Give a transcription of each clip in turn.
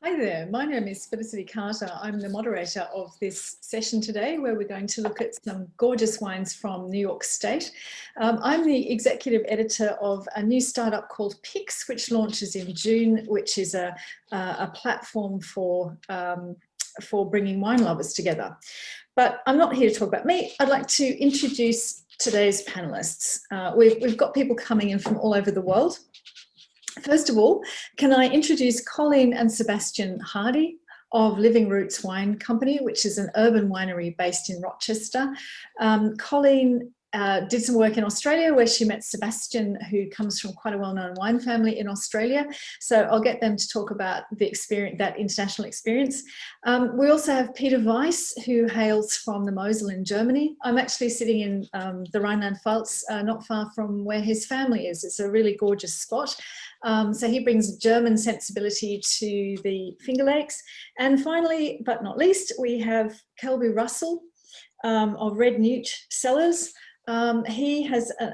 Hi there, my name is Felicity Carter. I'm the moderator of this session today where we're going to look at some gorgeous wines from New York State. I'm the executive editor of a new startup called Pix, which launches in June, which is a platform for bringing wine lovers together. But I'm not here to talk about me. I'd like to introduce today's panelists. We've got people coming in from all over the world. First of all, can I introduce Colleen and Sebastian Hardy of Living Roots Wine Company, which is an urban winery based in Rochester. Colleen did some work in Australia where she met Sebastian, who comes from quite a well-known wine family in Australia. So I'll get them to talk about the experience, that international experience. We also have Peter Weis, who hails from the Mosel in Germany. I'm actually sitting in the Rhineland-Pfalz, not far from where his family is. It's a really gorgeous spot. So he brings German sensibility to the Finger Lakes. And finally, but not least, we have Kelby Russell of Red Newt Cellars. He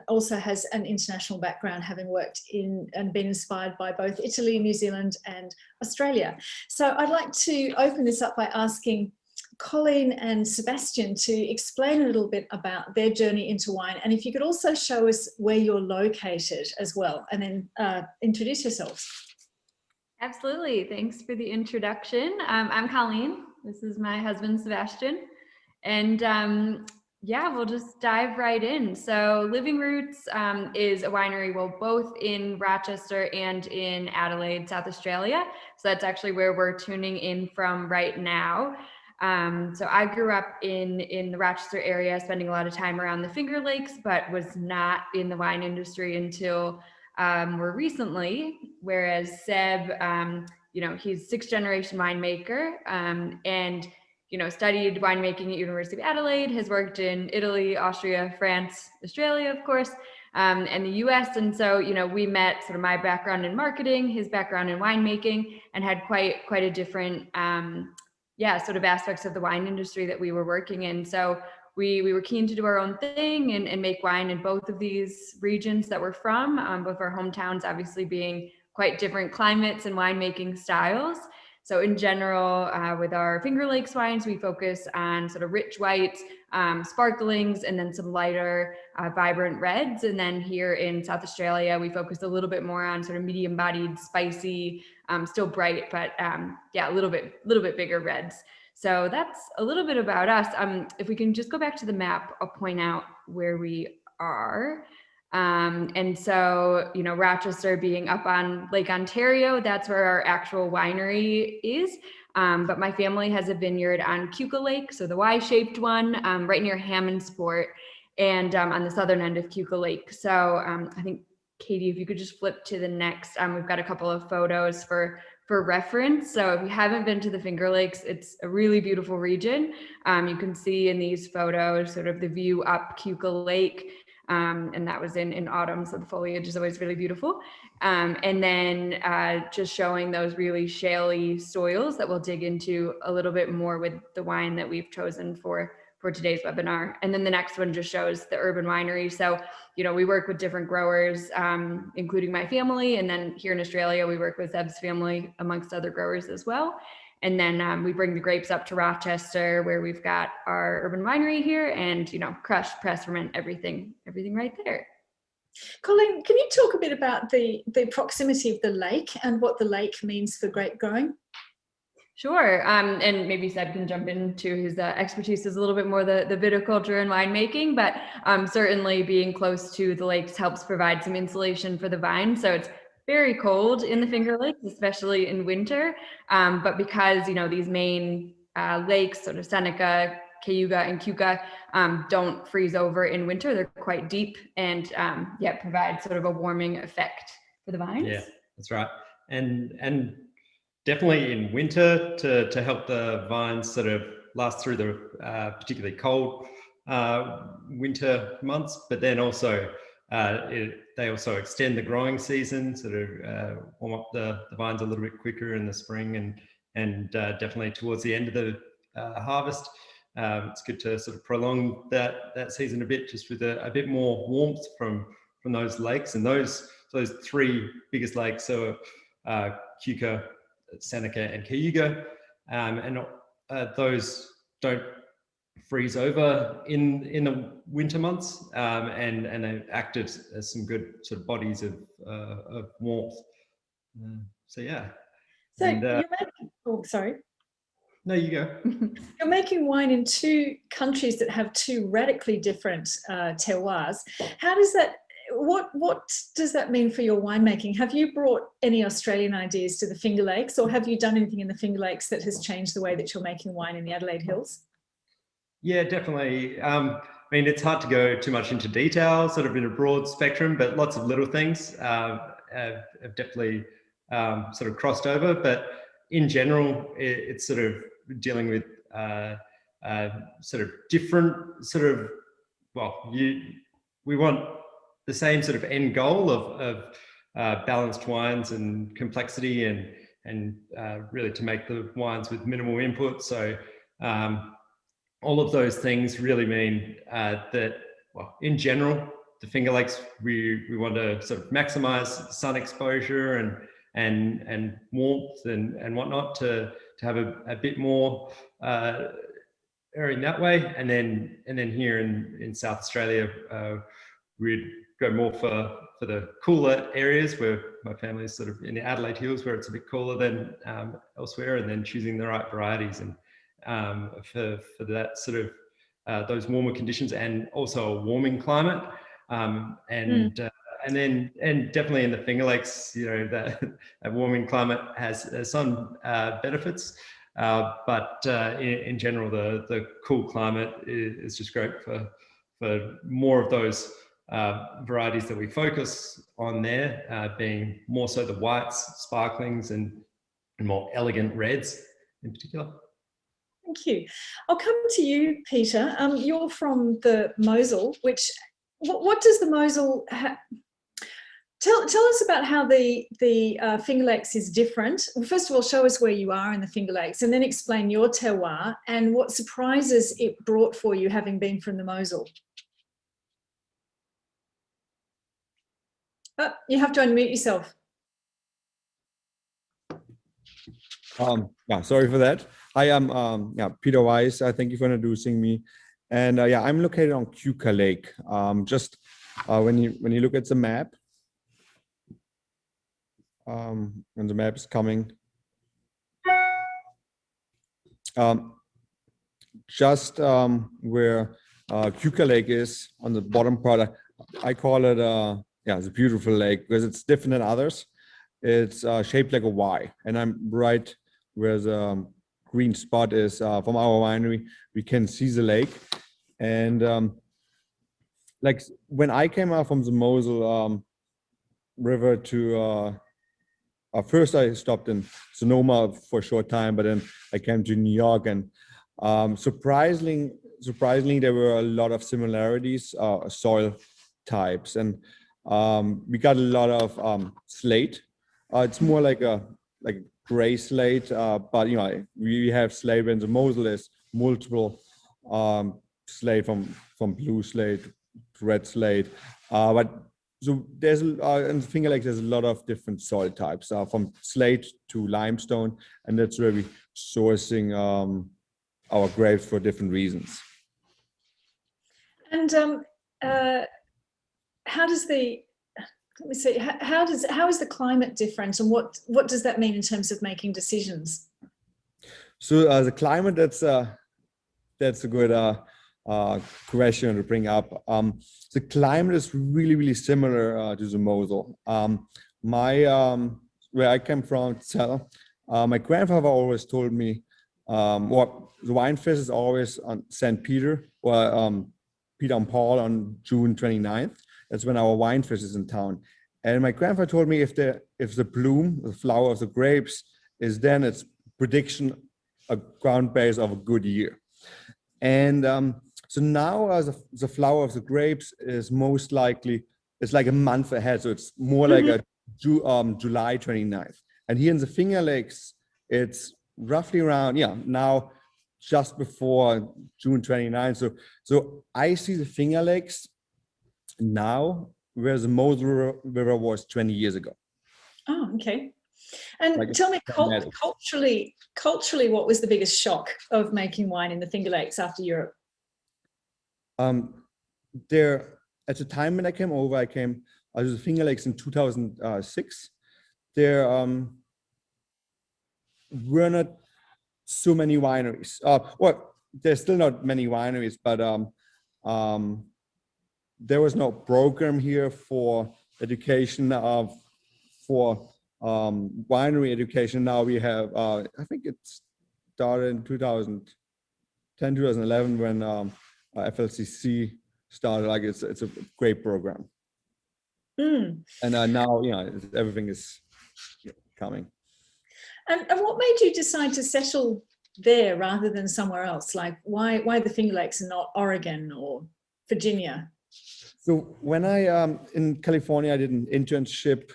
also has an international background, having worked in and been inspired by both Italy, New Zealand and Australia. So I'd like to open this up by asking Colleen and Sebastian to explain a little bit about their journey into wine, and if you could also show us where you're located as well, and then introduce yourselves. Absolutely. Thanks for the introduction. I'm Colleen. This is my husband, Sebastian. And yeah, we'll just dive right in. So Living Roots is a winery, well, both in Rochester and in Adelaide, South Australia. So that's actually where we're tuning in from right now. So I grew up in the Rochester area, spending a lot of time around the Finger Lakes, but was not in the wine industry until more recently, whereas Seb, he's sixth generation winemaker, and studied winemaking at University of Adelaide, has worked in Italy, Austria, France, Australia, of course, and the US. And so, we met sort of my background in marketing, his background in winemaking, and had quite a different, sort of aspects of the wine industry that we were working in. So we were keen to do our own thing and make wine in both of these regions that we're from, both our hometowns obviously being quite different climates and winemaking styles. So in general, with our Finger Lakes wines, we focus on sort of rich whites, sparklings, and then some lighter, vibrant reds. And then here in South Australia, we focus a little bit more on sort of medium-bodied, spicy, still bright, but a little bit bigger reds. So that's a little bit about us. If we can just go back to the map, I'll point out where we are. And so, Rochester being up on Lake Ontario, that's where our actual winery is. But my family has a vineyard on Keuka Lake, so the Y-shaped one, right near Hammondsport, and on the southern end of Keuka Lake. So I think, Katie, if you could just flip to the next, we've got a couple of photos for reference. So if you haven't been to the Finger Lakes, it's a really beautiful region. You can see in these photos sort of the view up Keuka Lake. And that was in autumn, so the foliage is always really beautiful. And then just showing those really shaly soils that we'll dig into a little bit more with the wine that we've chosen for today's webinar. And then the next one just shows the urban winery. So, we work with different growers, including my family. And then here in Australia, we work with Zeb's family, amongst other growers as well. And then we bring the grapes up to Rochester, where we've got our urban winery here, and crush, press, ferment, everything right there. Colleen, can you talk a bit about the proximity of the lake and what the lake means for grape growing? Sure, and maybe Seb can jump into his expertise is a little bit more the viticulture and winemaking, but certainly being close to the lakes helps provide some insulation for the vine. So it's very cold in the Finger Lakes, especially in winter. But because, these main lakes, sort of Seneca, Cayuga, and Keuka, don't freeze over in winter, they're quite deep and provide sort of a warming effect for the vines. Yeah, that's right. And definitely in winter to help the vines sort of last through the particularly cold winter months, but then also they also extend the growing season, sort of warm up the vines a little bit quicker in the spring and definitely towards the end of the harvest. It's good to sort of prolong that season a bit, just with a bit more warmth from those lakes. And those three biggest lakes are Keuka, Seneca and Cayuga, and those don't freeze over in the winter months, and they act as some good sort of bodies of warmth. So yeah. So and, you're making, oh, sorry. No, you go. You're making wine in two countries that have two radically different terroirs. How does that, what does that mean for your winemaking? Have you brought any Australian ideas to the Finger Lakes, or have you done anything in the Finger Lakes that has changed the way that you're making wine in the Adelaide Hills? Yeah, definitely. I mean, it's hard to go too much into detail, sort of in a broad spectrum, but lots of little things have definitely sort of crossed over. But in general, it's sort of dealing with sort of different sort of, well, we want the same sort of end goal of balanced wines and complexity, and really to make the wines with minimal input. So all of those things really mean that, well, in general, the Finger Lakes, we want to sort of maximize sun exposure and warmth and whatnot to have a bit more in that way. And then here in South Australia, we'd go more for the cooler areas where my family is sort of in the Adelaide Hills, where it's a bit cooler than elsewhere, and then choosing the right varieties and for that sort of those warmer conditions, and also a warming climate, and definitely in the Finger Lakes, you know, that a warming climate has some benefits, but in general, the cool climate is just great for more of those varieties that we focus on there, being more so the whites, sparklings, and more elegant reds in particular. Thank you. I'll come to you, Peter. You're from the Mosel, which, what does the Mosel tell us about how the Finger Lakes is different? Well, first of all, show us where you are in the Finger Lakes, and then explain your terroir and what surprises it brought for you, having been from the Mosel. Oh, you have to unmute yourself. Yeah, sorry for that. I am Peter Weis. Thank you for introducing me. And yeah, I'm located on Keuka Lake. Just when you look at the map, and the map is coming, just where Keuka Lake is on the bottom part, I call it it's a beautiful lake because it's different than others. It's shaped like a Y, and I'm right where the green spot is from our winery. We can see the lake, and like when I came out from the Mosel River to first I stopped in Sonoma for a short time, but then I came to New York, and surprisingly there were a lot of similarities, soil types, and we got a lot of slate. It's more like a gray slate, but you know, we have slate when the Mosel is multiple slate from blue slate to red slate, but so there's in the Finger Lakes there's a lot of different soil types, from slate to limestone, and that's where we sourcing our grapes for different reasons. And how does the, let me see, how is the climate different, and what does that mean in terms of making decisions? So the climate, that's a good question to bring up. The climate is really similar to the Mosel. Where I came from, Cellars, my grandfather always told me, the wine fest is always on St. Peter, or Peter and Paul on June 29th. That's when our wine fest is in town. And my grandfather told me if the bloom, the flower of the grapes, is then it's prediction, a ground base of a good year. And so now the flower of the grapes is most likely, it's like a month ahead. So it's more like a July 29th. And here in the Finger Lakes, it's roughly around, now just before June 29th. So I see the Finger Lakes now where the Mosel River was 20 years ago. Oh, okay. And Like tell me, dramatic. culturally, what was the biggest shock of making wine in the Finger Lakes after Europe? There, at the time when I came over, I was at Finger Lakes in 2006. There were not so many wineries. Well, there's still not many wineries, but there was no program here for education for winery education. Now we have, I think it started in 2010, 2011 when FLCC started. Like it's a great program. And now, everything is coming. And what made you decide to settle there rather than somewhere else? Like why the Finger Lakes and not Oregon or Virginia? So when I in California, I did an internship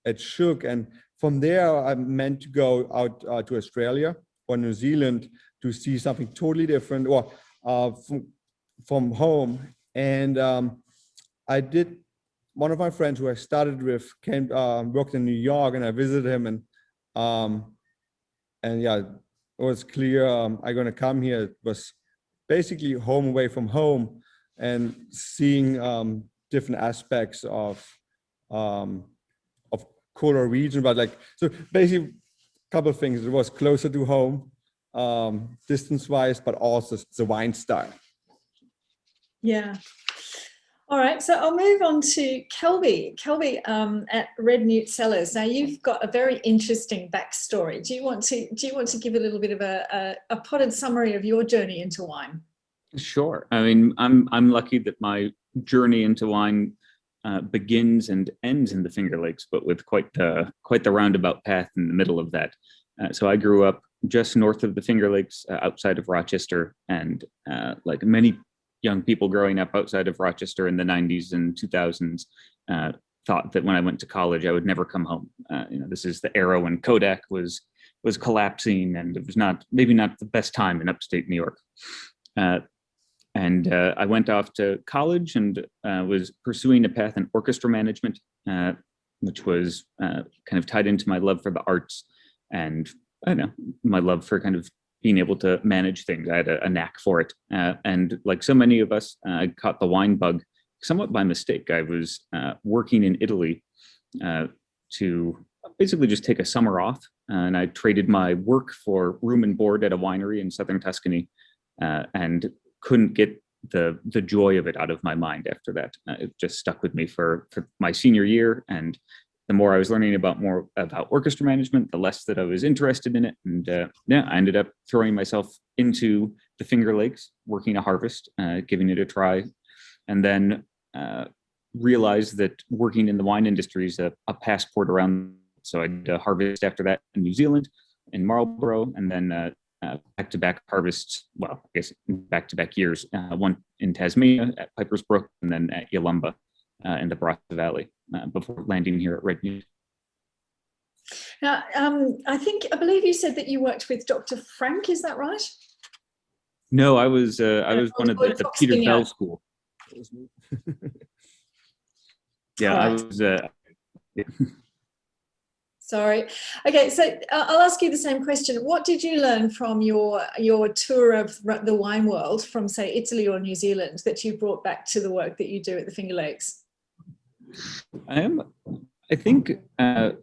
at Shook, and from there I meant to go out to Australia or New Zealand to see something totally different, or from home. And I did. One of my friends who I started with worked in New York, and I visited him, and yeah, it was clear I'm going to come here. It was basically home away from home, and seeing different aspects of colder region. But like, so basically a couple of things. It was closer to home, distance wise, but also the wine style. Yeah. All right, so I'll move on to Kelby. Kelby at Red Newt Cellars. Now you've got a very interesting backstory. Do you want to give a little bit of a potted summary of your journey into wine? Sure. I mean, I'm lucky that my journey into wine begins and ends in the Finger Lakes, but with quite the roundabout path in the middle of that. So I grew up just north of the Finger Lakes, outside of Rochester, and like many young people growing up outside of Rochester in the 90s and 2000s, thought that when I went to college, I would never come home. This is the era when Kodak was collapsing, and it was maybe not the best time in upstate New York. And I went off to college and was pursuing a path in orchestra management, which was kind of tied into my love for the arts and my love for kind of being able to manage things. I had a knack for it. And like so many of us, I caught the wine bug somewhat by mistake. I was working in Italy to basically just take a summer off. And I traded my work for room and board at a winery in southern Tuscany, and couldn't get the joy of it out of my mind after that. It just stuck with me for my senior year. And the more I was learning more about orchestra management, the less that I was interested in it. And I ended up throwing myself into the Finger Lakes, working a harvest, giving it a try, and then realized that working in the wine industry is a passport around. So I did a harvest after that in New Zealand, in Marlborough, and then back-to-back harvests, well, I guess back-to-back years, one in Tasmania at Piper's Brook, and then at Yalumba in the Barossa Valley, before landing here at Red Newt. Now, I believe you said that you worked with Dr. Frank, is that right? No, I was one of the Peter Bell School. Yeah, right. I was. Sorry. Okay, so I'll ask you the same question. What did you learn from your tour of the wine world from, say, Italy or New Zealand that you brought back to the work that you do at the Finger Lakes? I think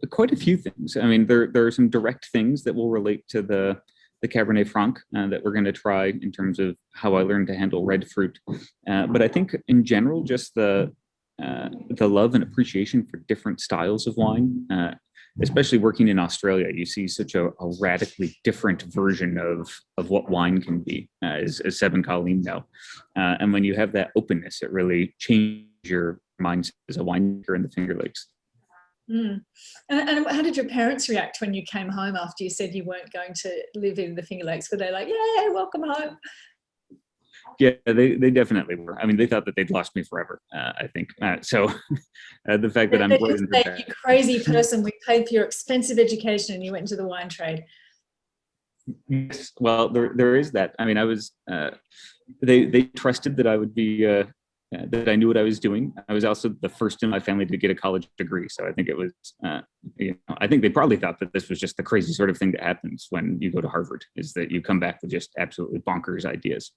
quite a few things. I mean, there are some direct things that will relate to the Cabernet Franc that we're going to try in terms of how I learned to handle red fruit. But I think in general, just the love and appreciation for different styles of wine. Especially working in Australia, you see such a radically different version of what wine can be, as Seb and Colleen know. And when you have that openness, it really changes your mindset as a winemaker in the Finger Lakes. Mm. And how did your parents react when you came home after you said you weren't going to live in the Finger Lakes? Were they like, "Yay, welcome home"? Yeah, they definitely were. I mean, they thought that they'd lost me forever, I think. So the fact that I'm you crazy person, we paid for your expensive education and you went into the wine trade. Yes, well, there is that. I mean, I was, they trusted that I would be that I knew what I was doing. I was also the first in my family to get a college degree. So I think it was, I think they probably thought that this was just the crazy sort of thing that happens when you go to Harvard, is that you come back with just absolutely bonkers ideas.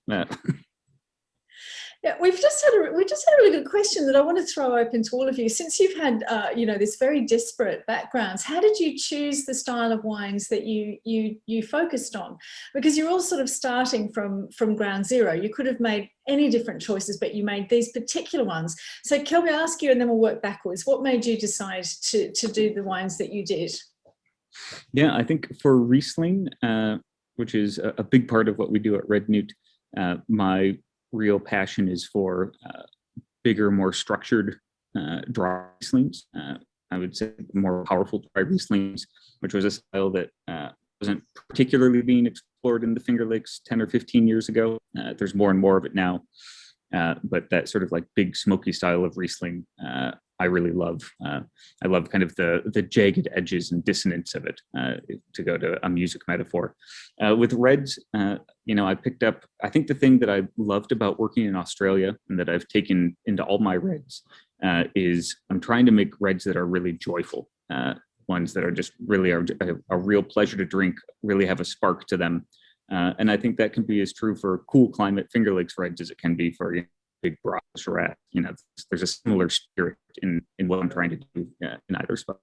Yeah, we just had a really good question that I want to throw open to all of you. Since you've had this very disparate backgrounds, how did you choose the style of wines that you focused on? Because you're all sort of starting from ground zero. You could have made any different choices, but you made these particular ones. So Kelby, I'll ask you, and then we'll work backwards. What made you decide to do the wines that you did? Yeah, I think for Riesling, which is a big part of what we do at Red Newt, my real passion is for bigger, more structured dry Rieslings. I would say more powerful dry Rieslings, which was a style that wasn't particularly being explored in the Finger Lakes 10 or 15 years ago. There's more and more of it now, but that sort of like big smoky style of Riesling, I really love. I love kind of the jagged edges and dissonance of it, to go to a music metaphor. With reds, I picked up, I think the thing that I loved about working in Australia and that I've taken into all my reds is I'm trying to make reds that are really joyful, ones that are just really are a real pleasure to drink, really have a spark to them. And I think that can be as true for cool climate Finger Lakes reds as it can be for big broad Shiraz. There's a similar spirit in what I'm trying to do in either spot.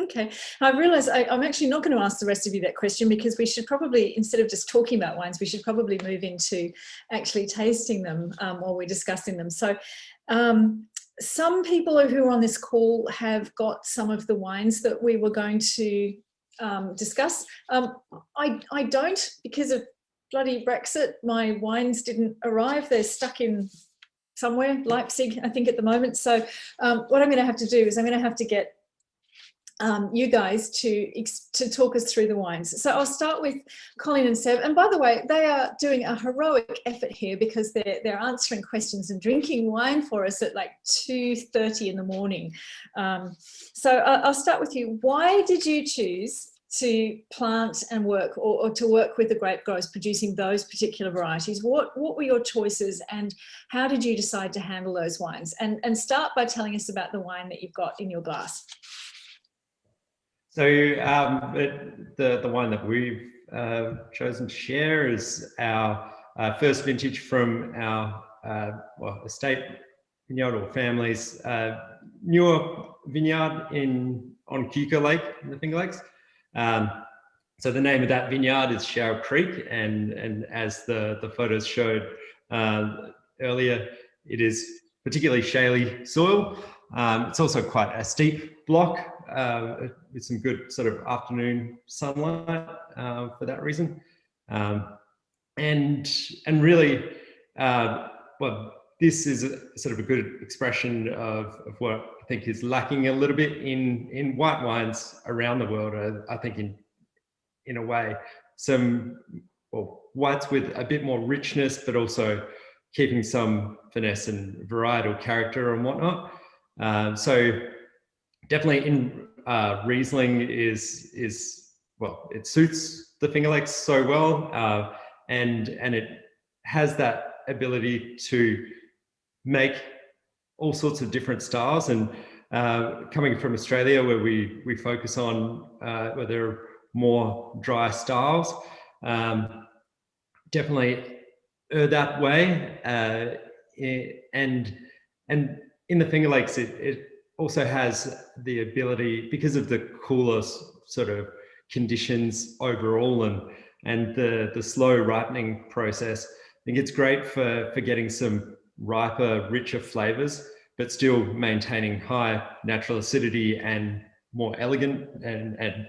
Okay, I realise I'm actually not going to ask the rest of you that question, because we should probably, instead of just talking about wines, we should probably move into actually tasting them while we're discussing them. So some people who are on this call have got some of the wines that we were going to discuss. I don't, because of bloody Brexit. My wines didn't arrive. They're stuck in somewhere, Leipzig, I think, at the moment. So what I'm going to have to do is I'm going to have to get you guys to talk us through the wines. So I'll start with Colleen and Seb. And by the way, they are doing a heroic effort here, because they're answering questions and drinking wine for us at like 2:30 in the morning. So I'll start with you. Why did you choose to plant and work, or to work with the grape growers producing those particular varieties? What were your choices, and how did you decide to handle those wines? And start by telling us about the wine that you've got in your glass. So the wine that we've chosen to share is our first vintage from our estate vineyard, or family's newer vineyard on Keuka Lake in the Finger Lakes. So the name of that vineyard is Sharrow Creek, and as the photos showed earlier, it is particularly shaly soil. It's also quite a steep block with some good sort of afternoon sunlight for that reason. And really, this is sort of a good expression of what I think is lacking a little bit in white wines around the world. I think in a way, some whites with a bit more richness, but also keeping some finesse and varietal character and whatnot. So definitely in Riesling is it suits the Finger Lakes so well, and it has that ability to make all sorts of different styles. And coming from Australia, where we focus on where there are more dry styles, definitely that way. And in the Finger Lakes, it also has the ability, because of the cooler sort of conditions overall, and the slow ripening process, I think it's great for getting some riper, richer flavors, but still maintaining high natural acidity and more elegant and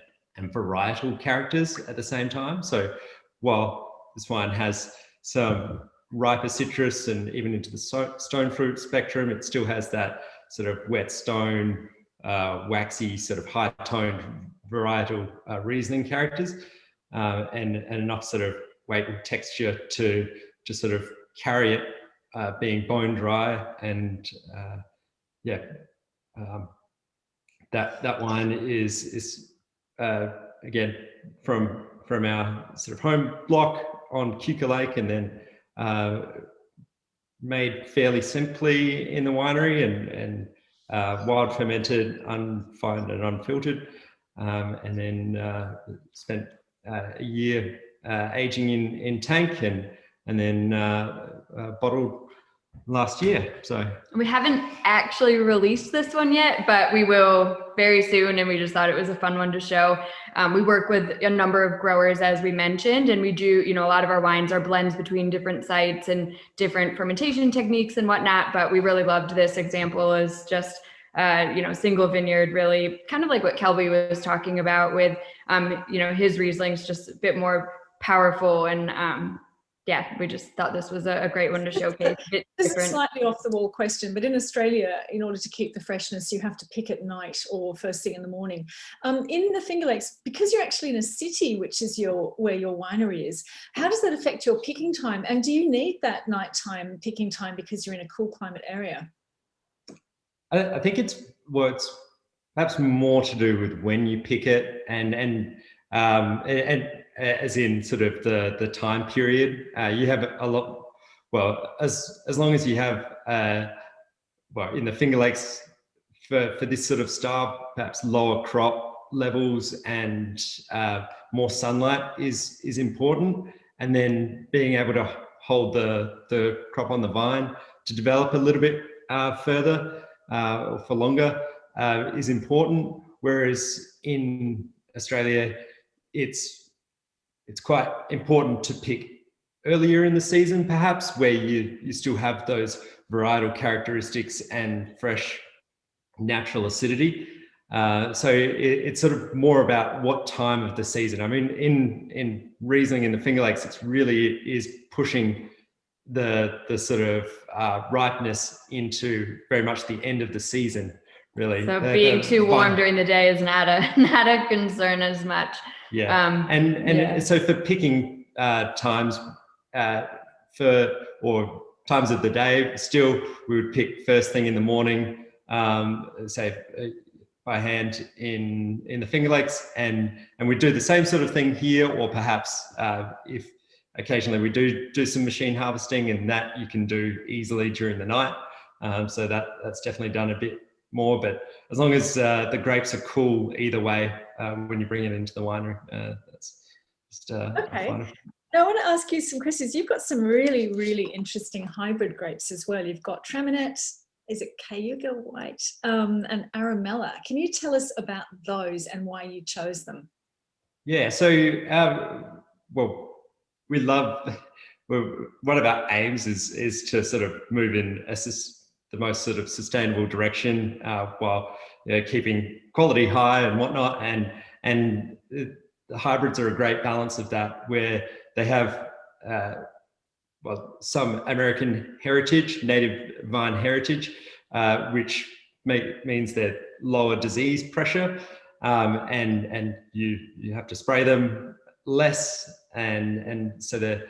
varietal characters at the same time. So while this wine has some riper citrus and even into the stone fruit spectrum, it still has that sort of wet stone, waxy, sort of high-toned varietal Riesling characters, and enough sort of weight and texture to sort of carry it, being bone dry. And that wine is again from our sort of home block on Keuka Lake, and then made fairly simply in the winery and wild fermented, unfined and unfiltered. And then spent a year aging in tank and then bottled last year. So we haven't actually released this one yet, but we will very soon. And we just thought it was a fun one to show. We work with a number of growers, as we mentioned, and we do, a lot of our wines are blends between different sites and different fermentation techniques and whatnot. But we really loved this example as just, single vineyard, really kind of like what Kelby was talking about with, his Riesling's just a bit more powerful. And we just thought this was a great one to showcase. This is a slightly off the wall question, but in Australia, in order to keep the freshness, you have to pick at night or first thing in the morning. In the Finger Lakes, because you're actually in a city, which is where your winery is, how does that affect your picking time? And do you need that nighttime picking time because you're in a cool climate area? I think it's perhaps more to do with when you pick it and as in sort of the time period. You have a lot, as long as you have, in the Finger Lakes for this sort of style, perhaps lower crop levels and more sunlight is important. And then being able to hold the crop on the vine to develop a little bit further or for longer is important. Whereas in Australia, it's quite important to pick earlier in the season, perhaps, where you still have those varietal characteristics and fresh natural acidity. So it's sort of more about what time of the season. I mean, in Riesling in the Finger Lakes, it really is pushing the sort of ripeness into very much the end of the season, really. So being too warm during the day is not a concern as much. Yeah, so for picking times or times of the day, still we would pick first thing in the morning, say by hand in the Finger Lakes, and we do the same sort of thing here, or perhaps if occasionally we do some machine harvesting, and that you can do easily during the night. So that's definitely done a bit more, but as long as the grapes are cool either way when you bring it into the winery, that's just okay. fun. Now I want to ask you some questions. You've got some really, really interesting hybrid grapes as well. You've got Traminette, is it Cayuga White, and Aramella. Can you tell us about those and why you chose them? Yeah, so we love, one of our aims is to sort of move in the most sort of sustainable direction while keeping quality high and whatnot. And the hybrids are a great balance of that, where they have some American heritage, native vine heritage, which means they're lower disease pressure, and you have to spray them less, and so they're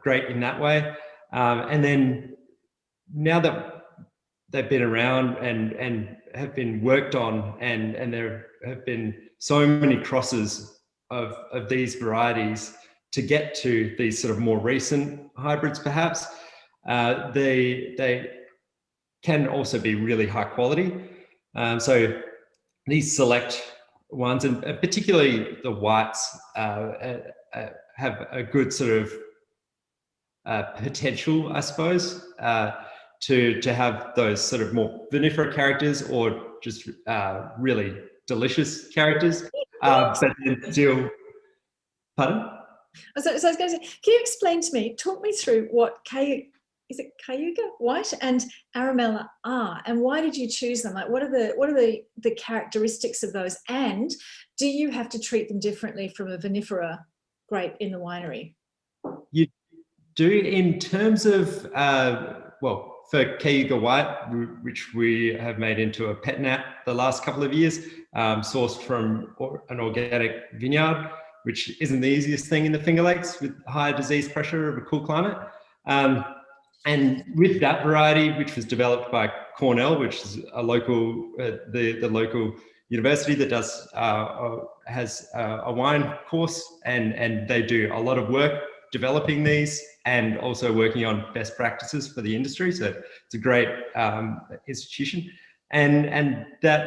great in that way. And then now that they've been around and have been worked on, and there have been so many crosses of these varieties to get to these sort of more recent hybrids, perhaps, they can also be really high quality. So these select ones, and particularly the whites, have a good sort of potential, I suppose, to have those sort of more vinifera characters, or just really delicious characters, but then still, pardon? So I was going to say, can you explain to me, talk me through what is it Cayuga White and Aramella are, and why did you choose them? Like, what are the characteristics of those, and do you have to treat them differently from a vinifera grape in the winery? You do, in terms of for Cayuga White, which we have made into a pet nat the last couple of years, sourced from an organic vineyard, which isn't the easiest thing in the Finger Lakes with higher disease pressure of a cool climate. And with that variety, which was developed by Cornell, which is a local, the local university that has a wine course, and they do a lot of work developing these and also working on best practices for the industry. So it's a great institution. And that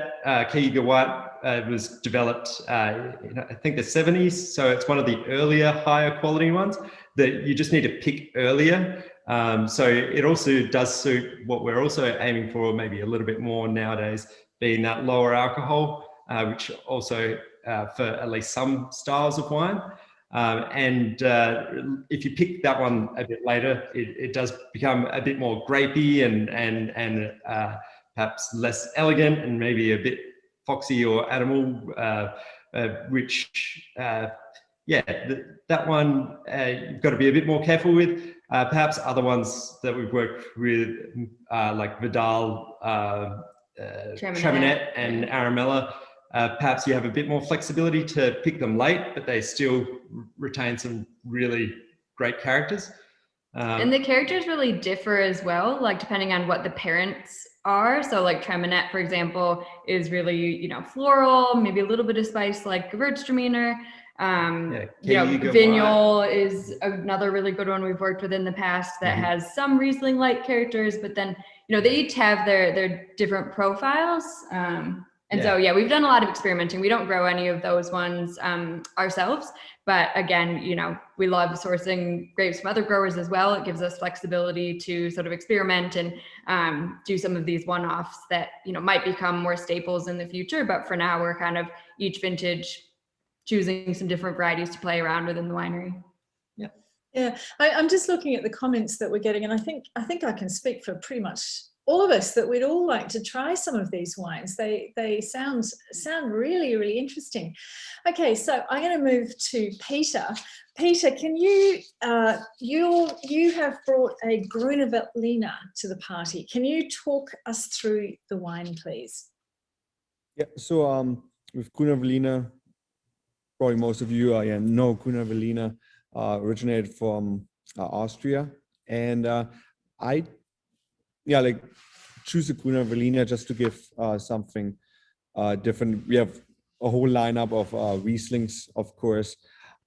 Cayuga White was developed in, I think, the 70s. So it's one of the earlier, higher quality ones that you just need to pick earlier. So it also does suit what we're also aiming for, maybe a little bit more nowadays, being that lower alcohol, which also for at least some styles of wine. And if you pick that one a bit later, it does become a bit more grapey and perhaps less elegant and maybe a bit foxy or animal, which, yeah, that one you've got to be a bit more careful with. Perhaps other ones that we've worked with, like Vidal, Traminette and Aramella, perhaps you have a bit more flexibility to pick them late, but they still retain some really great characters. And the characters really differ as well, like depending on what the parents are. So like Traminette, for example, is really, you know, floral, maybe a little bit of spice like Gewürztraminer. Vignol is another really good one we've worked with in the past that has some Riesling-like characters, but then, you know, they each have their different profiles. So, yeah, we've done a lot of experimenting. We don't grow any of those ones ourselves, but again, you know, we love sourcing grapes from other growers as well. It gives us flexibility to sort of experiment and do some of these one-offs that, you know, might become more staples in the future. But for now, we're kind of each vintage choosing some different varieties to play around with in the winery. Yeah, I'm just looking at the comments that we're getting, and I think I can speak for pretty much all of us that we'd all like to try some of these wines. They sound really, really interesting. Okay, so I'm going to move to Peter. Peter, can you you have brought a Grüne Veltliner to the party. Can you talk us through the wine, please? Yeah, so with Grüne Veltliner, probably most of you know Grüne Veltliner originated from Austria, and I choose a Grüne Veltliner just to give something different. We have a whole lineup of Rieslings, of course,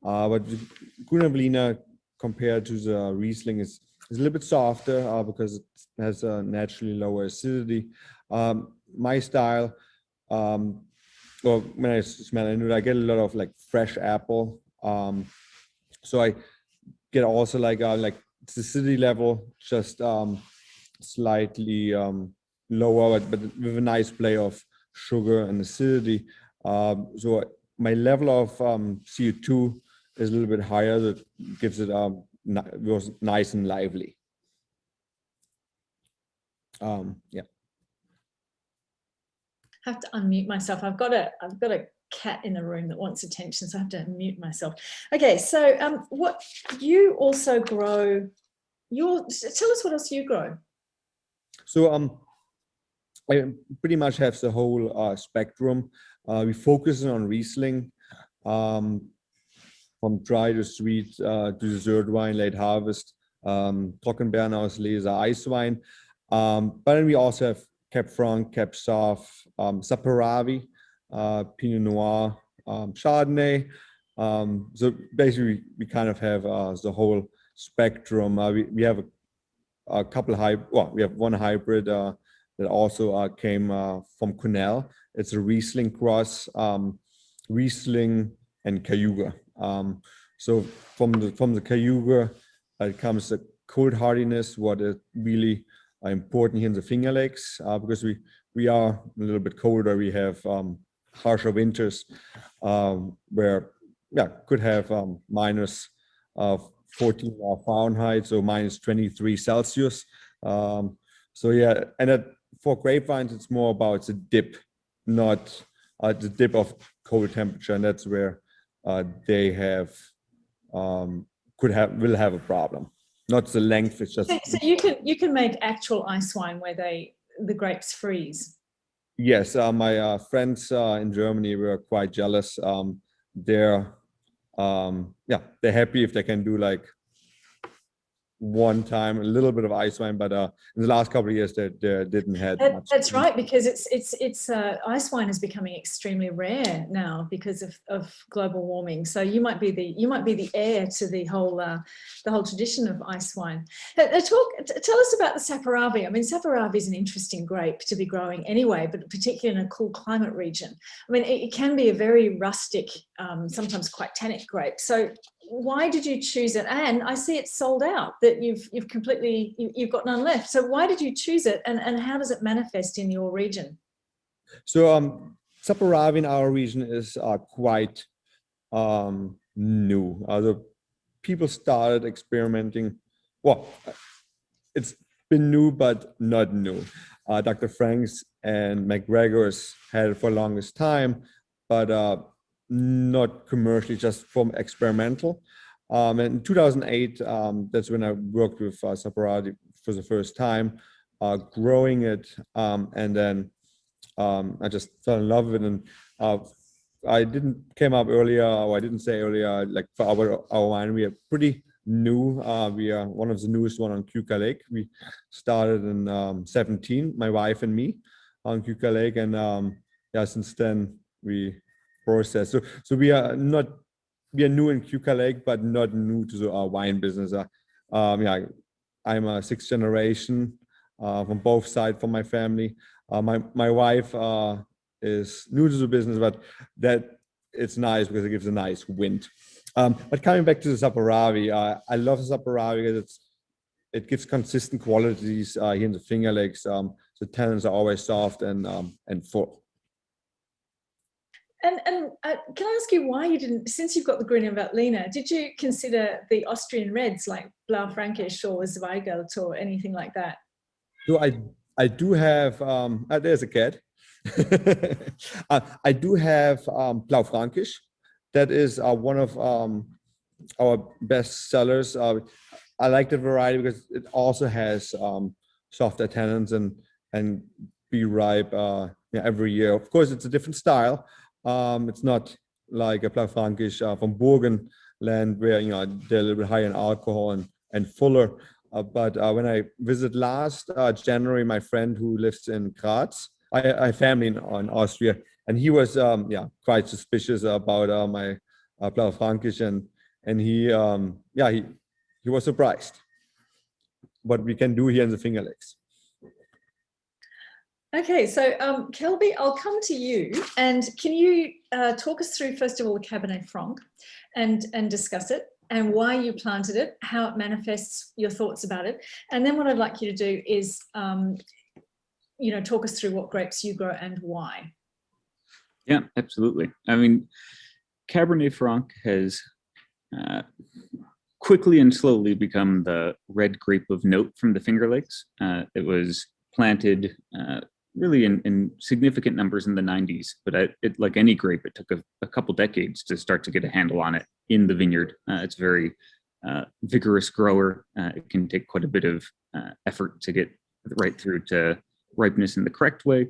but the Grüne Veltliner compared to the Riesling is a little bit softer because it has a naturally lower acidity. My style, well, when I smell it, I get a lot of like fresh apple. So I get also like the acidity level just slightly lower, but with a nice play of sugar and acidity. So my level of CO2 is a little bit higher. That gives it was nice and lively. Yeah. I have to unmute myself. I've got a cat in the room that wants attention, so I have to mute myself. Okay, so what you also grow? Tell us what else you grow. So I pretty much have the whole spectrum. We focus on Riesling, from dry to sweet to dessert wine, late harvest, Trockenbeeren aus Lese, ice wine. But then we also have Cab Franc, Cab Sauv, Saperavi, Pinot Noir, Chardonnay. So basically, we kind of have the whole spectrum. We have a couple we have one hybrid that also came from Cornell. It's a Riesling cross, Riesling and Cayuga. So from the Cayuga, it comes the cold hardiness, what is really important here in the Finger Lakes, because we are a little bit colder. We have harsher winters where could have minus 14 Fahrenheit, so minus 23 Celsius. So yeah, and for grapevines, it's more about the dip, not the dip of cold temperature, and that's where they have will have a problem. Not the length, it's just. So you can make actual ice wine where the grapes freeze. Yes, my friends in Germany were quite jealous. They're happy if they can do like one time a little bit of ice wine, but in the last couple of years they didn't have much. That's right, because ice wine is becoming extremely rare now because of global warming. So you might be the heir to the whole tradition of ice wine. Tell us about the Saperavi. I mean, Saperavi is an interesting grape to be growing anyway, but particularly in a cool climate region. I mean, it can be a very rustic, sometimes quite tannic grape. So why did you choose it? And I see it's sold out, that you've got none left. So why did you choose it, and how does it manifest in your region? So Saperavi in our region is quite new. People started experimenting. Well, it's been new, but not new. Dr. Franks and McGregor's had it for the longest time, but not commercially, just from experimental. In 2008, that's when I worked with Saperavi for the first time, growing it, and then I just fell in love with it. And I didn't say earlier, like for our wine, we are pretty new. We are one of the newest one on Keuka Lake. We started in 17, my wife and me, on Keuka Lake, and since then we process. So we are new in Keuka Lake, but not new to the wine business. I'm a sixth generation from both sides from my family. My wife is new to the business, but that it's nice because it gives a nice wind. But coming back to the Saperavi, I love the Saperavi because it gives consistent qualities here in the Finger Lakes. The tannins are always soft and full. And can I ask you why you didn't, since you've got the Grüne Veltliner, did you consider the Austrian reds like Blaufränkisch or Zweigelt or anything like that? So I do have, there's a cat. I do have Blaufränkisch. That is one of our best sellers. I like the variety because it also has softer tannins and be ripe every year. Of course, it's a different style. It's not like a Blaufränkisch from Burgenland where they're a little bit higher in alcohol and fuller. But when I visited last January, my friend who lives in Graz, I have family in Austria, and he was quite suspicious about my Blaufränkisch, and he was surprised what we can do here in the Finger Lakes. Okay, so Kelby, I'll come to you, and can you talk us through, first of all, the Cabernet Franc and discuss it and why you planted it, how it manifests, your thoughts about it. And then what I'd like you to do is, talk us through what grapes you grow and why. Yeah, absolutely. I mean, Cabernet Franc has quickly and slowly become the red grape of note from the Finger Lakes. It was planted really in significant numbers in the 90s, but like any grape, it took a couple decades to start to get a handle on it in the vineyard. It's a very vigorous grower. It can take quite a bit of effort to get right through to ripeness in the correct way.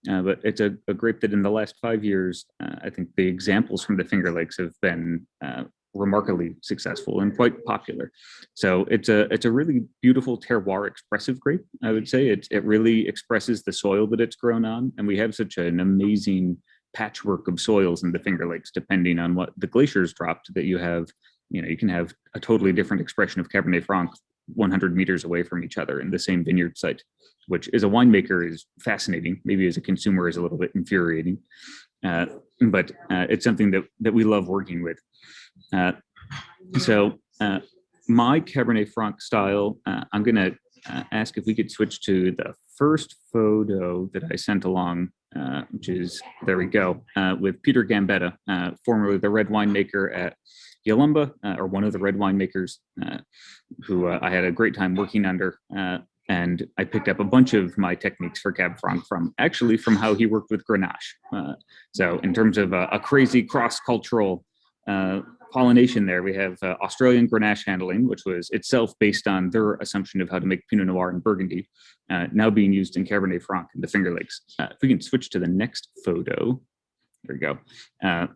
But it's a grape that in the last 5 years, I think the examples from the Finger Lakes have been remarkably successful and quite popular. So it's a really beautiful terroir expressive grape. I would say it really expresses the soil that it's grown on, and we have such an amazing patchwork of soils in the Finger Lakes, depending on what the glaciers dropped, that you can have a totally different expression of Cabernet Franc 100 meters away from each other in the same vineyard site, which as a winemaker is fascinating. Maybe as a consumer is a little bit infuriating, but it's something that we love working with. So my Cabernet Franc style, I'm going to ask if we could switch to the first photo that I sent along, which is, there we go, with Peter Gambetta, formerly the red winemaker at Yalumba, or one of the red winemakers, who I had a great time working under. And I picked up a bunch of my techniques for Cab Franc from how he worked with Grenache. So in terms of a crazy cross-cultural pollination there, we have Australian Grenache handling, which was itself based on their assumption of how to make Pinot Noir in Burgundy, now being used in Cabernet Franc in the Finger Lakes. If we can switch to the next photo. There we go.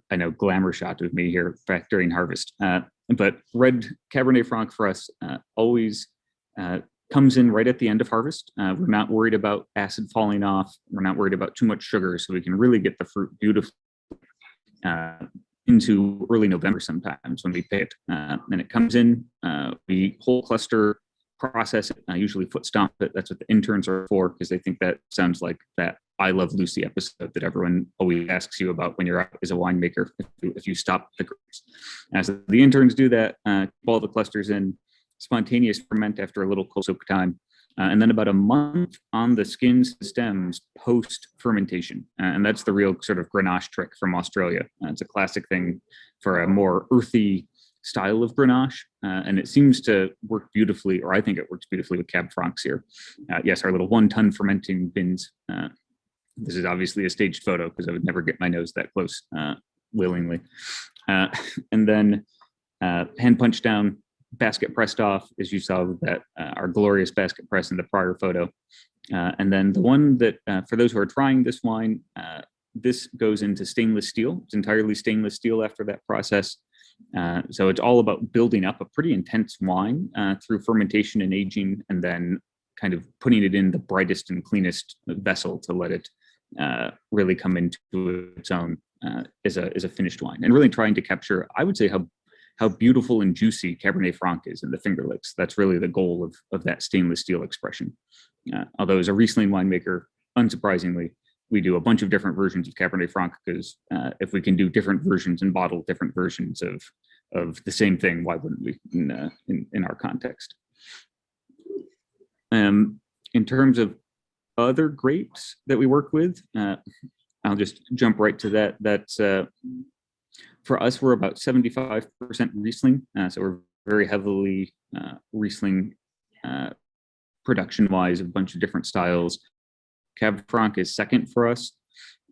I know glamour shot of me here back during harvest. But red Cabernet Franc for us always comes in right at the end of harvest. We're not worried about acid falling off. We're not worried about too much sugar, so we can really get the fruit beautifully into early November sometimes when we pick it. And it comes in, we whole cluster, process it, usually foot stomp it. That's what the interns are for, because they think that sounds like that I Love Lucy episode that everyone always asks you about when you're out as a winemaker, if you stop the grapes. So the interns do that, all the clusters in, spontaneous ferment after a little cold soak time, and then about a month on the skins and stems post fermentation. And that's the real sort of Grenache trick from Australia. It's a classic thing for a more earthy style of Grenache, and it seems to work beautifully, or I think it works beautifully with Cab Francs here. Yes, our little 1 ton fermenting bins. This is obviously a staged photo because I would never get my nose that close willingly. And then hand punched down, basket pressed off, as you saw with that our glorious basket press in the prior photo. And then the one that, for those who are trying this wine, this goes into stainless steel. It's entirely stainless steel after that process. So it's all about building up a pretty intense wine through fermentation and aging, and then kind of putting it in the brightest and cleanest vessel to let it really come into its own as a finished wine, and really trying to capture, I would say, how beautiful and juicy Cabernet Franc is in the Finger Lakes. That's really the goal of that stainless steel expression. Although as a Riesling winemaker, unsurprisingly, we do a bunch of different versions of Cabernet Franc, because if we can do different versions and bottle different versions of the same thing, why wouldn't we in our context? In terms of other grapes that we work with, I'll just jump right to that. That's for us, we're about 75% Riesling, so we're very heavily Riesling production-wise, a bunch of different styles. Cab Franc is second for us,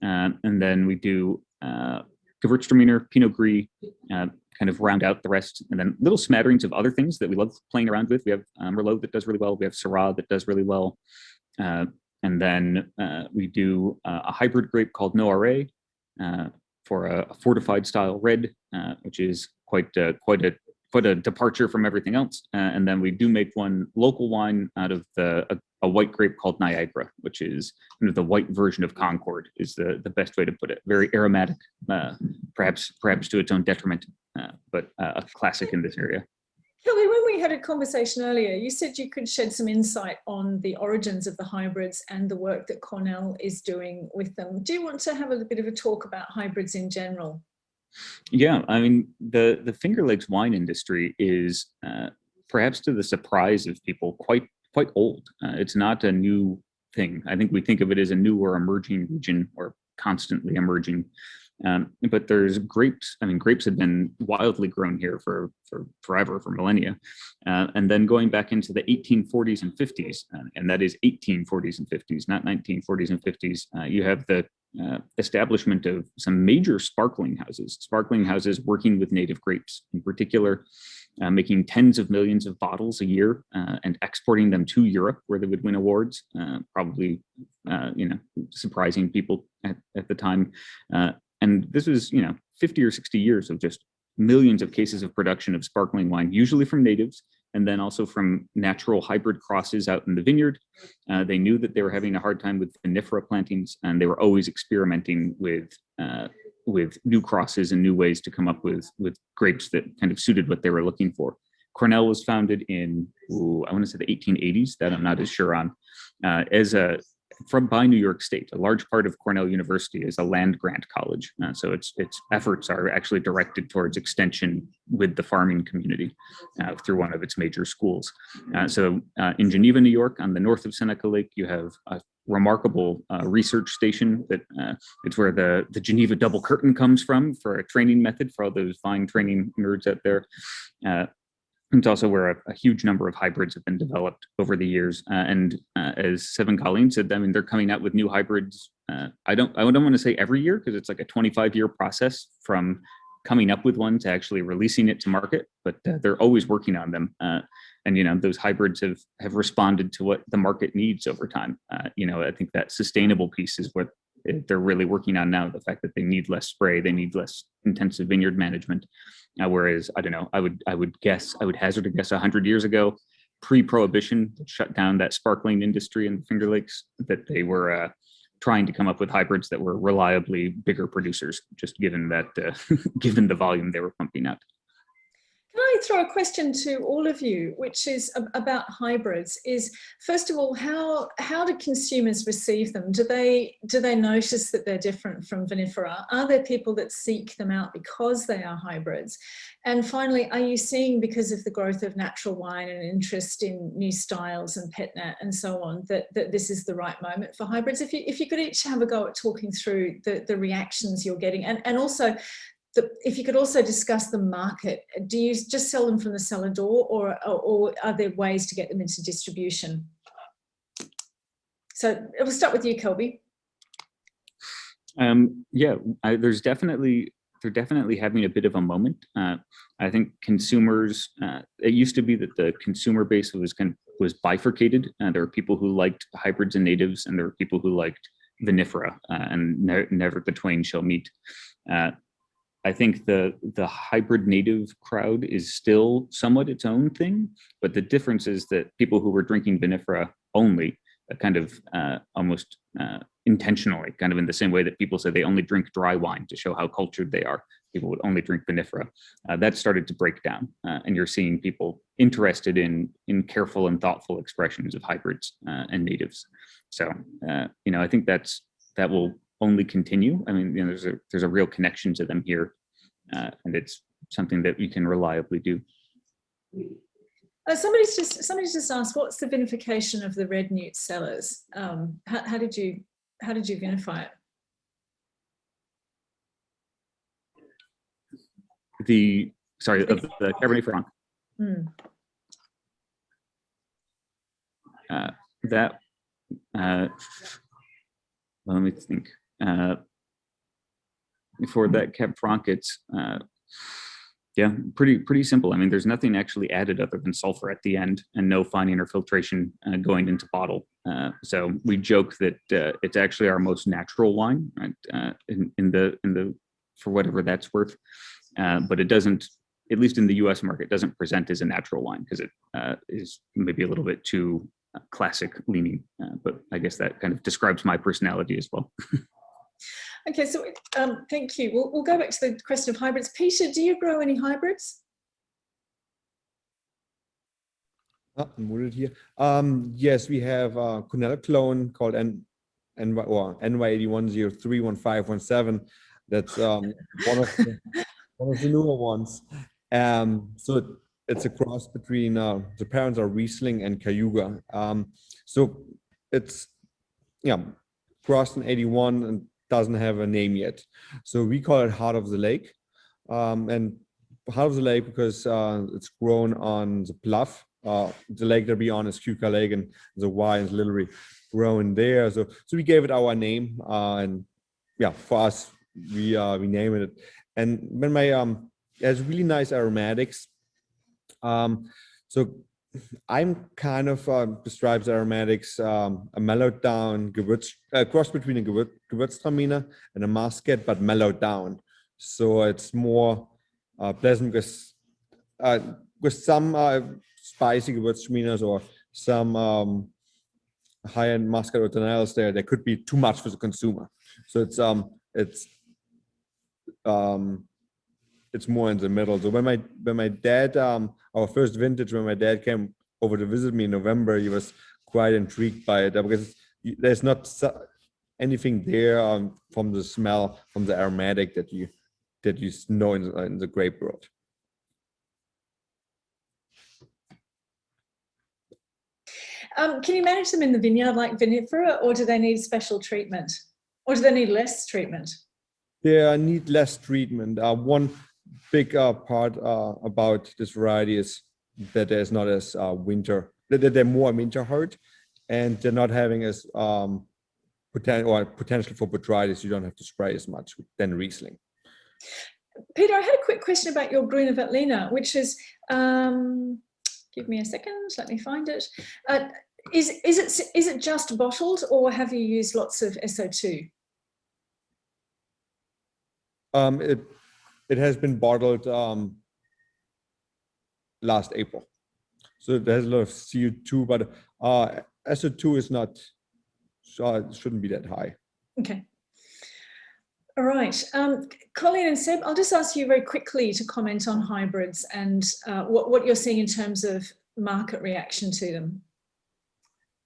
and then we do Gewürztraminer, Pinot Gris, kind of round out the rest, and then little smatterings of other things that we love playing around with. We have Merlot that does really well. We have Syrah that does really well, and then we do a hybrid grape called Noiré for a fortified style red, which is quite a departure from everything else. And then we do make one local wine out of a white grape called Niagara, which is kind of the white version of Concord, is the best way to put it. Very aromatic, perhaps to its own detriment, but a classic in this area. Kelby, when we had a conversation earlier, you said you could shed some insight on the origins of the hybrids and the work that Cornell is doing with them. Do you want to have a bit of a talk about hybrids in general? Yeah, I mean, the Finger Lakes wine industry is, perhaps to the surprise of people, quite old. It's not a new thing. I think we think of it as a new or emerging region, or constantly emerging. But there's grapes. I mean, grapes have been wildly grown here for forever, for millennia. And then going back into the 1840s and 50s, and that is 1840s and 50s, not 1940s and 50s, you have the establishment of some major sparkling houses working with native grapes, in particular, making tens of millions of bottles a year and exporting them to Europe, where they would win awards, probably surprising people at the time. And this was 50 or 60 years of just millions of cases of production of sparkling wine, usually from natives, and then also from natural hybrid crosses out in the vineyard. They knew that they were having a hard time with vinifera plantings, and they were always experimenting with new crosses and new ways to come up with grapes that kind of suited what they were looking for. Cornell was founded in, I want to say the 1880s, that I'm not as sure on, by New York State. A large part of Cornell University is a land grant college. So its efforts are actually directed towards extension with the farming community through one of its major schools. So in Geneva, New York, on the north of Seneca Lake, you have a remarkable research station that it's where the Geneva double curtain comes from for a training method for all those fine training nerds out there. It's also where a huge number of hybrids have been developed over the years. And as Seb and Colleen said, I mean, they're coming out with new hybrids. I don't want to say every year, because it's like a 25-year process from coming up with one to actually releasing it to market, but they're always working on them. And those hybrids have responded to what the market needs over time. I think that sustainable piece is what they're really working on now, the fact that they need less spray, they need less intensive vineyard management. Whereas, I don't know, I would hazard a guess 100 years ago, pre-prohibition that shut down that sparkling industry in the Finger Lakes, that they were trying to come up with hybrids that were reliably bigger producers, just given that given the volume they were pumping out. Can I throw a question to all of you, which is about hybrids? Is, first of all, how do consumers receive them? Do they notice that they're different from vinifera? Are there people that seek them out because they are hybrids? And finally, are you seeing, because of the growth of natural wine and interest in new styles and petnat and so on, that this is the right moment for hybrids? If you could each have a go at talking through the reactions you're getting, and also, if you could also discuss the market. Do you just sell them from the cellar door, or are there ways to get them into distribution? So we'll start with you, Kelby. Yeah, they're definitely having a bit of a moment. I think consumers, it used to be that the consumer base was bifurcated. There were people who liked hybrids and natives, and there were people who liked vinifera, and never the twain shall meet. I think the hybrid native crowd is still somewhat its own thing, but the difference is that people who were drinking vinifera only, kind of almost intentionally, kind of in the same way that people say they only drink dry wine to show how cultured they are, people would only drink vinifera. That started to break down, and you're seeing people interested in careful and thoughtful expressions of hybrids and natives. So I think that will only continue. I mean, there's a real connection to them here, and it's something that you can reliably do. Somebody's just asked, what's the vinification of the red Newt Cellars? How did you vinify it? Of the Cabernet Franc. Let me think. For that Cab Franc, it's pretty simple. I mean, there's nothing actually added other than sulfur at the end, and no fining or filtration going into bottle. So we joke that it's actually our most natural wine, right? In the for whatever that's worth. But it doesn't, at least in the U.S. market, doesn't present as a natural wine because it is maybe a little bit too classic leaning. But I guess that kind of describes my personality as well. Okay, so thank you. We'll go back to the question of hybrids. Peter, do you grow any hybrids? Muted here. Yes, we have a Cornell clone called NY81031517. That's one of the newer ones. So it's a cross between the parents are Riesling and Cayuga. So it's crossed in 81 and doesn't have a name yet. So we call it Heart of the Lake. And Heart of the Lake because it's grown on the bluff. The lake that we're on is Cuca Lake, and the wine is literally grown there. So we gave it our name, and for us, we named it. And when my it has really nice aromatics. So I'm kind of describes aromatics a mellowed down Gewürz, cross between a Gewürztraminer and a Muscat, but mellowed down. So it's more pleasant with some spicy Gewürztraminers or some high-end Muscat or Tonales there could be too much for the consumer. So it's more in the middle. So when my dad, our first vintage, when my dad came over to visit me in November, he was quite intrigued by it because there's not anything there from the smell, from the aromatic that you know in the grape world. Can you manage them in the vineyard like vinifera, or do they need special treatment, or do they need less treatment? They need less treatment. One big part about this variety is that there's not as winter, that they're more winter hard, and they're not having as potential for botrytis. You don't have to spray as much than Riesling. Peter, I had a quick question about your Grüne Veltliner, which is, give me a second, let me find it. Is it just bottled, or have you used lots of SO2? It has been bottled last April. So there's a lot of CO2, but SO2 is not, so it shouldn't be that high. Okay. All right. Colleen and Seb, I'll just ask you very quickly to comment on hybrids and what you're seeing in terms of market reaction to them.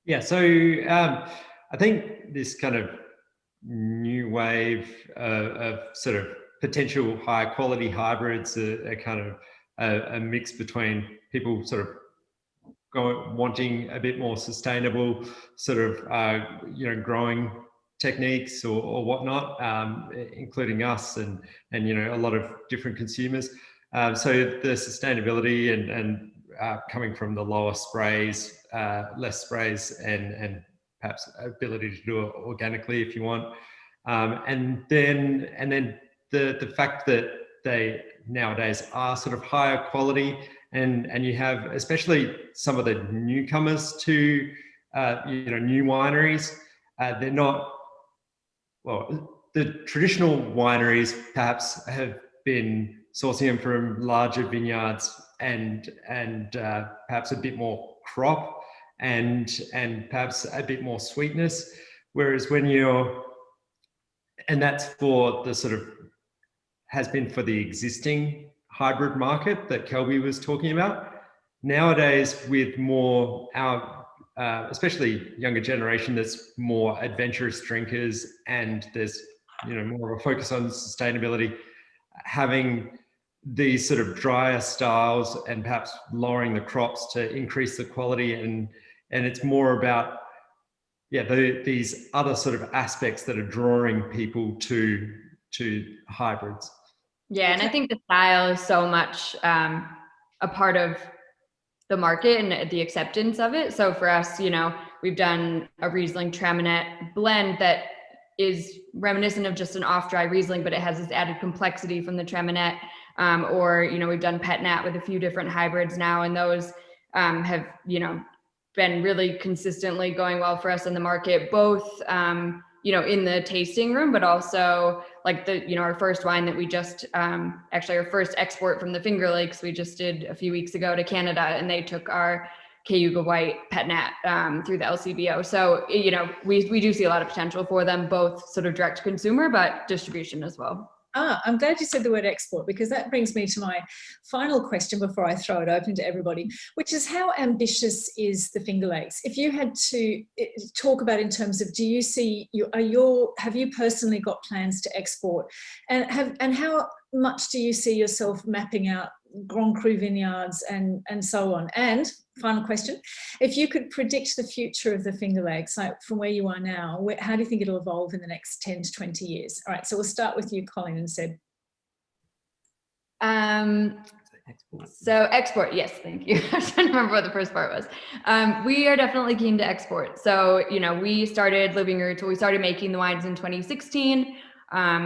Yeah, so I think this kind of new wave of sort of potential high quality hybrids are kind of a mix between people sort of wanting a bit more sustainable sort of growing techniques or whatnot, including us and a lot of different consumers. So the sustainability and coming from the lower sprays, less sprays, and perhaps ability to do it organically if you want, and then the fact that they nowadays are sort of higher quality, and you have especially some of the newcomers to new wineries. They're not, well, the traditional wineries perhaps have been sourcing them from larger vineyards and perhaps a bit more crop and perhaps a bit more sweetness. Whereas and that's for the sort of, has been for the existing hybrid market that Kelby was talking about. Nowadays, with more especially younger generation, that's more adventurous drinkers, and there's more of a focus on sustainability, having these sort of drier styles and perhaps lowering the crops to increase the quality, and it's more about these other sort of aspects that are drawing people to hybrids. Yeah, and I think the style is so much a part of the market and the acceptance of it. So for us, we've done a Riesling Traminette blend that is reminiscent of just an off-dry Riesling, but it has this added complexity from the Traminette. Or we've done Pet Nat with a few different hybrids now, and those have been really consistently going well for us in the market, both in the tasting room, but also like our first wine that we just actually our first export from the Finger Lakes we just did a few weeks ago to Canada, and they took our Cayuga White Pet Nat through the LCBO. So we do see a lot of potential for them, both sort of direct to consumer but distribution as well. I'm glad you said the word export, because that brings me to my final question before I throw it open to everybody, which is, how ambitious is the Finger Lakes? If you had to talk about in terms of, do you see, have you personally got plans to export? And how much do you see yourself mapping out Grand Cru vineyards and so on? And final question, if you could predict the future of the Finger Lakes, like from where you are now, how do you think it'll evolve in the next 10 to 20 years? All right, so we'll start with you, Colleen and Seb. So export, yes, thank you. I was trying to remember what the first part was. We are definitely keen to export. So, we started Living Roots, we started making the wines in 2016.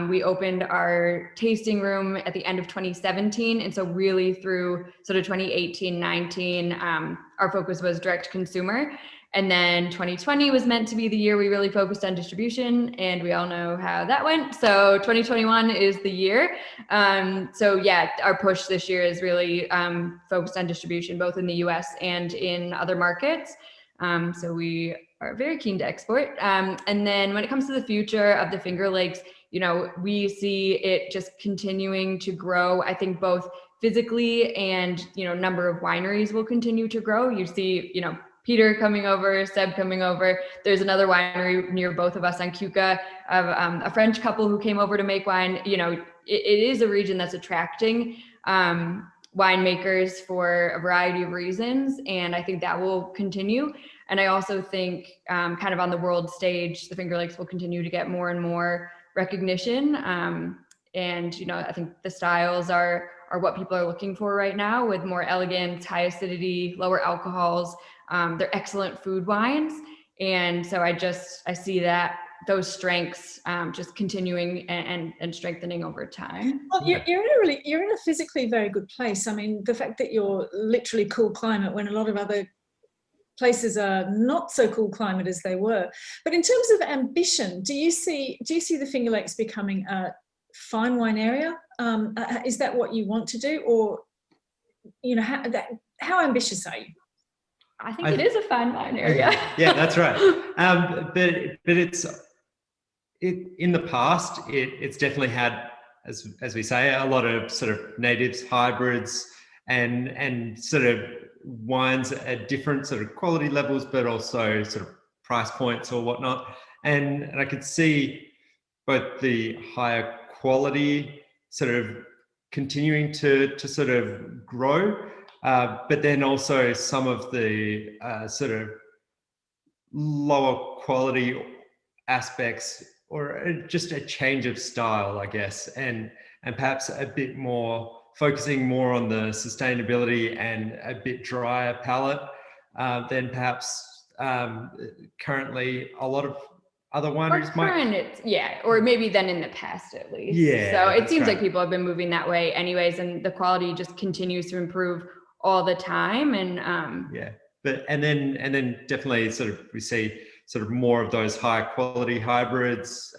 We opened our tasting room at the end of 2017. And so really through sort of 2018, 19, our focus was direct consumer. And then 2020 was meant to be the year we really focused on distribution, and we all know how that went. So 2021 is the year. So yeah, our push this year is really focused on distribution, both in the US and in other markets. So we are very keen to export. And then when it comes to the future of the Finger Lakes, we see it just continuing to grow. I think both physically and, number of wineries will continue to grow. You see, Peter coming over, Seb coming over. There's another winery near both of us on Cuca, a French couple who came over to make wine. It is a region that's attracting winemakers for a variety of reasons. And I think that will continue. And I also think kind of on the world stage, the Finger Lakes will continue to get more and more recognition. And, I think the styles are what people are looking for right now, with more elegance, high acidity, lower alcohols. They're excellent food wines. And so I see that those strengths just continuing and strengthening over time. Well, you're in a physically very good place. I mean, the fact that you're literally cool climate when a lot of other places are not so cool climate as they were. But in terms of ambition, do you see the Finger Lakes becoming a fine wine area? Is that what you want to do, or how ambitious are you? I think it is a fine wine area. Yeah, that's right. But in the past, it's definitely had, as we say, a lot of sort of natives, hybrids, and sort of wines at different sort of quality levels, but also sort of price points or whatnot. And I could see both the higher quality sort of continuing to sort of grow, but then also some of the sort of lower quality aspects, or just a change of style, I guess, and perhaps a bit more focusing more on the sustainability and a bit drier palate than perhaps currently a lot of other wineries might. Or maybe then in the past at least. Yeah. So it seems right. like people have been moving that way anyways, and the quality just continues to improve all the time. And yeah, and then definitely sort of we see sort of more of those high quality hybrids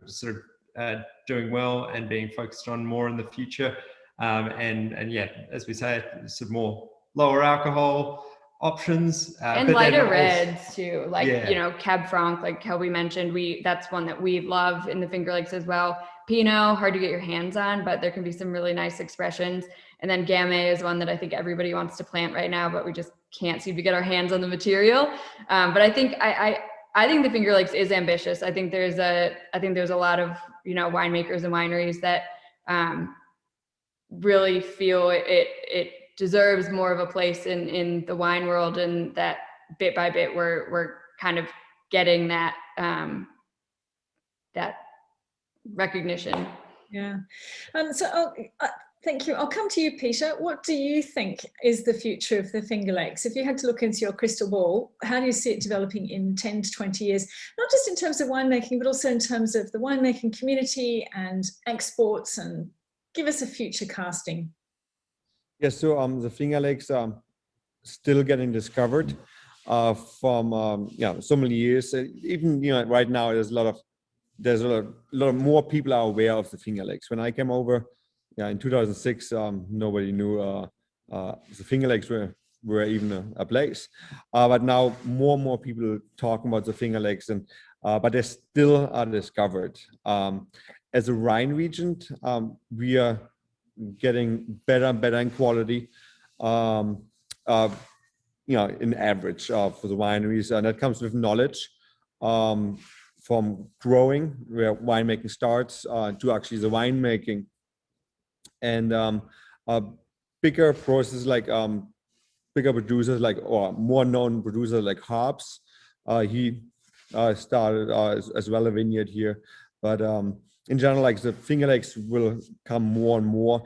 sort of doing well and being focused on more in the future. And yeah, as we say, some more lower alcohol options and lighter reds too, like Cab Franc, like Kelby mentioned, that's one that we love in the Finger Lakes as well. Pinot, hard to get your hands on, but there can be some really nice expressions. And then Gamay is one that I think everybody wants to plant right now, but we just can't seem to get our hands on the material. But I think I think the Finger Lakes is ambitious. I think there's a lot of winemakers and wineries that really feel it deserves more of a place in the wine world, and that bit by bit we're kind of getting that that recognition. Yeah. Thank you. I'll come to you, Peter. What do you think is the future of the Finger Lakes? If you had to look into your crystal ball, how do you see it developing in 10 to 20 years? Not just in terms of winemaking, but also in terms of the winemaking community and exports, and give us a future casting. Yeah, so the Finger Lakes are still getting discovered from so many years. Even right now, there's a lot more people are aware of the Finger Lakes. When I came over, in 2006, nobody knew the Finger Lakes were even a place. But now more and more people talking about the Finger Lakes, and but they still are discovered. As a Rhine region, we are getting better and better in quality, in average for the wineries, and that comes with knowledge from growing, where winemaking starts, to actually the winemaking, and bigger processes like bigger producers or more known producers like Hobbs. He started as well a vineyard here, but in general, like the Finger Lakes will come more and more.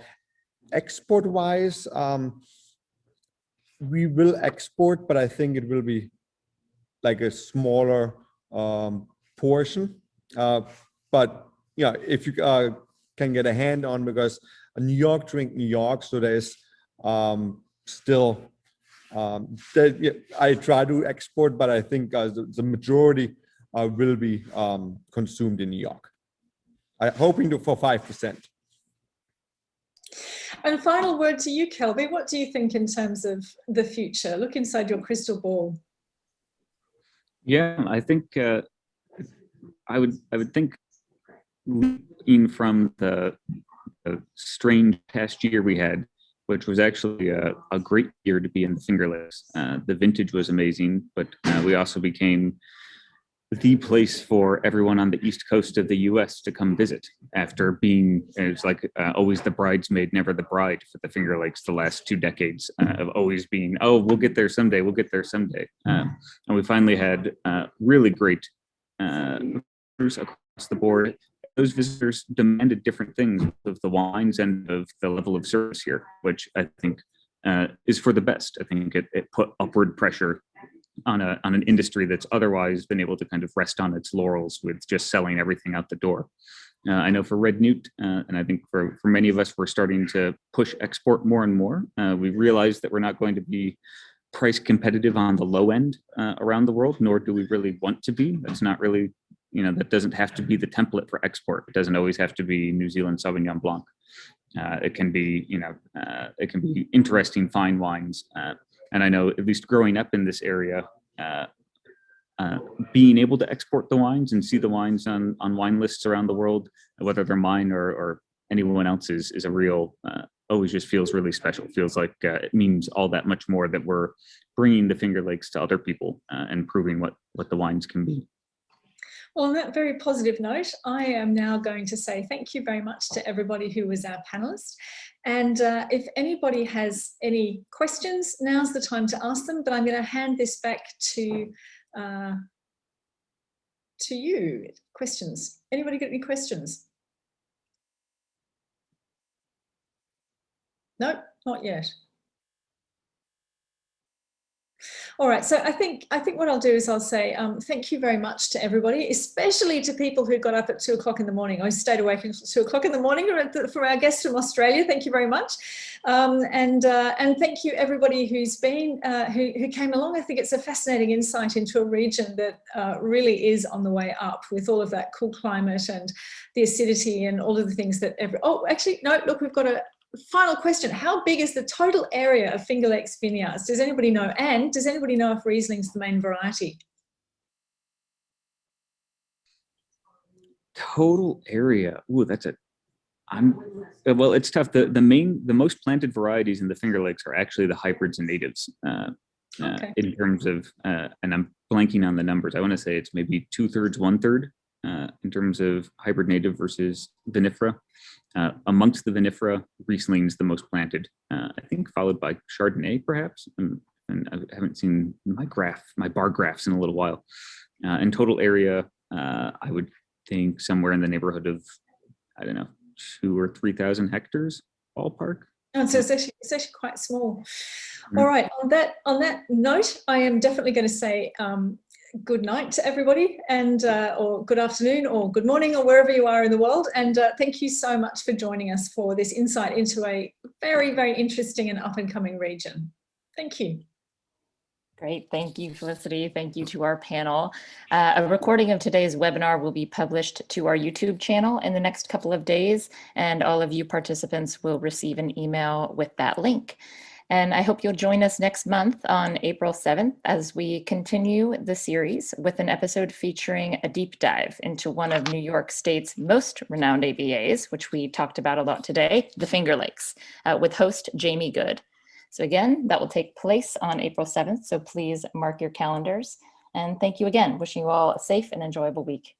Export-wise, we will export, but I think it will be like a smaller portion. But if you can get a hand on, because New York drink New York, so there's still. I try to export, but I think the majority will be consumed in New York. I'm hoping for 5%. And final word to you, Kelby. What do you think in terms of the future? Look inside your crystal ball. Yeah, I think I would think, looking from the strange past year we had, which was actually a great year to be in the Finger Lakes. The vintage was amazing, but we also became the place for everyone on the East Coast of the US to come visit, after being, it's like always the bridesmaid, never the bride for the Finger Lakes the last 2 decades of always being, oh, we'll get there someday, we'll get there someday. And we finally had really great visitors across the board. Those visitors demanded different things of the wines and of the level of service here, which I think is for the best. I think it put upward pressure on an industry that's otherwise been able to kind of rest on its laurels with just selling everything out the door. I know for Red Newt, and I think for many of us, we're starting to push export more and more. We realize that we're not going to be price competitive on the low end around the world, nor do we really want to be. That's not really, that doesn't have to be the template for export. It doesn't always have to be New Zealand Sauvignon Blanc. It can be, it can be interesting fine wines. And I know, at least growing up in this area, being able to export the wines and see the wines on wine lists around the world, whether they're mine or anyone else's, is a real, always just feels really special. Feels like it means all that much more that we're bringing the Finger Lakes to other people and proving what the wines can be. Well, on that very positive note, I am now going to say thank you very much to everybody who was our panelist. And if anybody has any questions, now's the time to ask them, but I'm going to hand this back to you. Questions? Anybody got any questions? No, not yet. All right, so I think what I'll do is I'll say thank you very much to everybody, especially to people who got up at 2 o'clock in the morning. I stayed awake until 2 o'clock in the morning for our guests from Australia. Thank you very much, and thank you everybody who's been who came along. I think it's a fascinating insight into a region that really is on the way up with all of that cool climate and the acidity and all of the things that oh, actually, no, look, we've got a final question. How big is the total area of Finger Lakes vineyards? Does anybody know? And does anybody know if Riesling's the main variety? Total area. Ooh, that's well, it's tough. The most planted varieties in the Finger Lakes are actually the hybrids and natives. Okay. In terms of, and I'm blanking on the numbers. I want to say it's maybe 2/3, 1/3 in terms of hybrid native versus vinifera. Amongst the vinifera, Riesling's the most planted, I think followed by Chardonnay, perhaps. And I haven't seen my bar graphs in a little while. In total area, I would think somewhere in the neighborhood of, I don't know, 2,000 or 3,000 hectares ballpark. Oh, so it's actually quite small. All right. On that note, I am definitely going to say good night to everybody, and or good afternoon or good morning or wherever you are in the world. And thank you so much for joining us for this insight into a very, very interesting and up and coming region. Thank you. Great. Thank you, Felicity. Thank you to our panel. A recording of today's webinar will be published to our YouTube channel in the next couple of days, and all of you participants will receive an email with that link. And I hope you'll join us next month on April 7th as we continue the series with an episode featuring a deep dive into one of New York State's most renowned AVAs, which we talked about a lot today, the Finger Lakes, with host Jamie Good. So again, that will take place on April 7th, so please mark your calendars. And thank you again. Wishing you all a safe and enjoyable week.